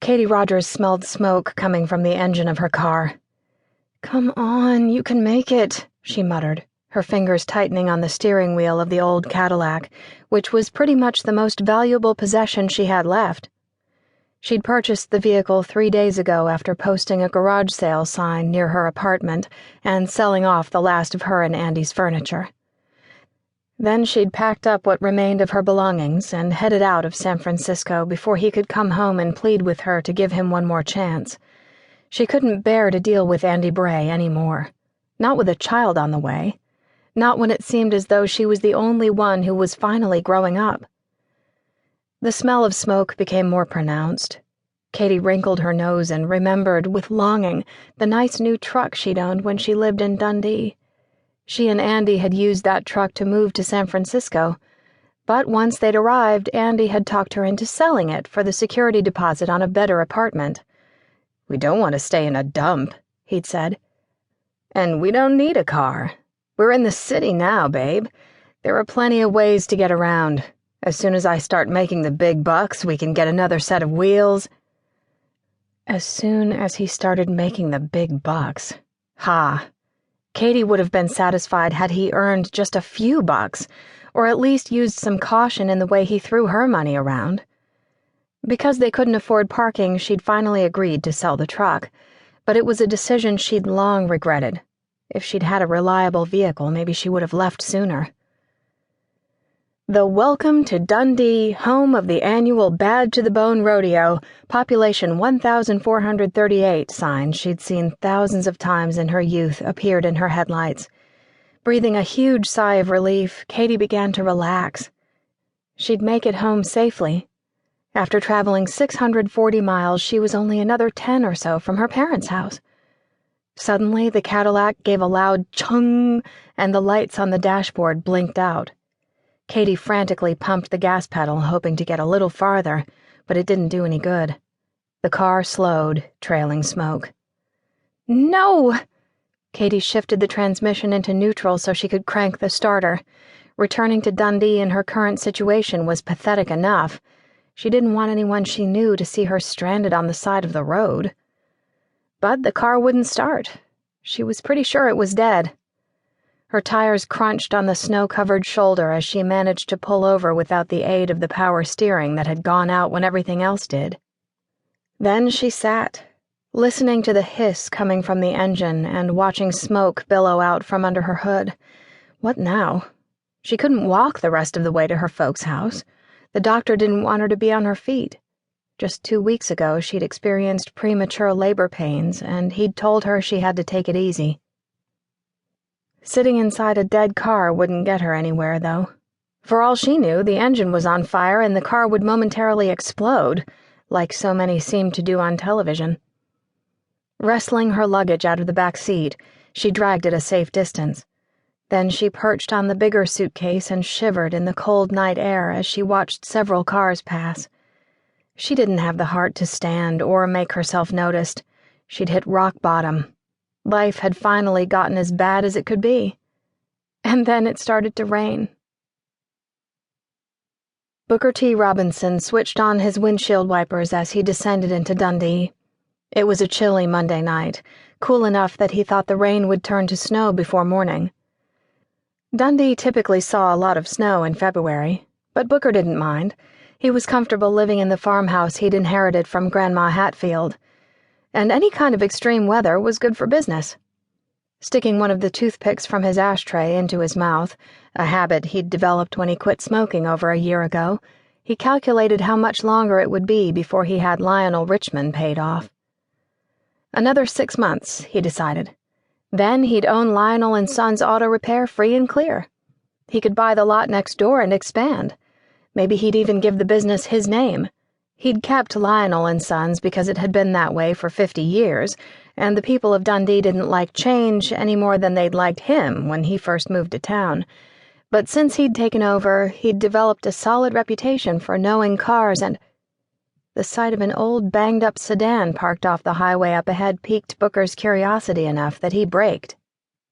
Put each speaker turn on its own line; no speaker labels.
Katie Rogers smelled smoke coming from the engine of her car. "Come on, you can make it," she muttered, her fingers tightening on the steering wheel of the old Cadillac, which was pretty much the most valuable possession she had left. She'd purchased the vehicle 3 days ago after posting a garage sale sign near her apartment and selling off the last of her and Andy's furniture. Then she'd packed up what remained of her belongings and headed out of San Francisco before he could come home and plead with her to give him one more chance. She couldn't bear to deal with Andy Bray anymore. Not with a child on the way. Not when it seemed as though she was the only one who was finally growing up. The smell of smoke became more pronounced. Katie wrinkled her nose and remembered with longing the nice new truck she'd owned when she lived in Dundee. She and Andy had used that truck to move to San Francisco, but once they'd arrived, Andy had talked her into selling it for the security deposit on a better apartment. "We don't want to stay in a dump," he'd said. "And we don't need a car. We're in the city now, babe. There are plenty of ways to get around. As soon as I start making the big bucks, we can get another set of wheels." As soon as he started making the big bucks. Ha! Katie would have been satisfied had he earned just a few bucks, or at least used some caution in the way he threw her money around. Because they couldn't afford parking, she'd finally agreed to sell the truck, but it was a decision she'd long regretted. If she'd had a reliable vehicle, maybe she would have left sooner. The "Welcome to Dundee, home of the annual Bad to the Bone Rodeo, population 1,438 sign she'd seen thousands of times in her youth appeared in her headlights. Breathing a huge sigh of relief, Katie began to relax. She'd make it home safely. After traveling 640 miles, she was only another 10 or so from her parents' house. Suddenly, the Cadillac gave a loud chung, and the lights on the dashboard blinked out. Katie frantically pumped the gas pedal, hoping to get a little farther, but it didn't do any good. The car slowed, trailing smoke. "No!" Katie shifted the transmission into neutral so she could crank the starter. Returning to Dundee in her current situation was pathetic enough. She didn't want anyone she knew to see her stranded on the side of the road. But the car wouldn't start. She was pretty sure it was dead. Her tires crunched on the snow-covered shoulder as she managed to pull over without the aid of the power steering that had gone out when everything else did. Then she sat, listening to the hiss coming from the engine and watching smoke billow out from under her hood. What now? She couldn't walk the rest of the way to her folks' house. The doctor didn't want her to be on her feet. Just 2 weeks ago, she'd experienced premature labor pains, and he'd told her she had to take it easy. Sitting inside a dead car wouldn't get her anywhere, though. For all she knew, the engine was on fire and the car would momentarily explode, like so many seemed to do on television. Wrestling her luggage out of the back seat, she dragged it a safe distance. Then she perched on the bigger suitcase and shivered in the cold night air as she watched several cars pass. She didn't have the heart to stand or make herself noticed. She'd hit rock bottom. Life had finally gotten as bad as it could be. And then it started to rain. Booker T. Robinson switched on his windshield wipers as he descended into Dundee. It was a chilly Monday night, cool enough that he thought the rain would turn to snow before morning. Dundee typically saw a lot of snow in February, but Booker didn't mind. He was comfortable living in the farmhouse he'd inherited from Grandma Hatfield. And any kind of extreme weather was good for business. Sticking one of the toothpicks from his ashtray into his mouth, a habit he'd developed when he quit smoking over a year ago, he calculated how much longer it would be before he had Lionel Richmond paid off. Another 6 months, he decided. Then he'd own Lionel & Sons Auto Repair free and clear. He could buy the lot next door and expand. Maybe he'd even give the business his name. He'd kept Lionel & Sons because it had been that way for 50 years, and the people of Dundee didn't like change any more than they'd liked him when he first moved to town. But since he'd taken over, he'd developed a solid reputation for knowing cars, and the sight of an old banged-up sedan parked off the highway up ahead piqued Booker's curiosity enough that he braked.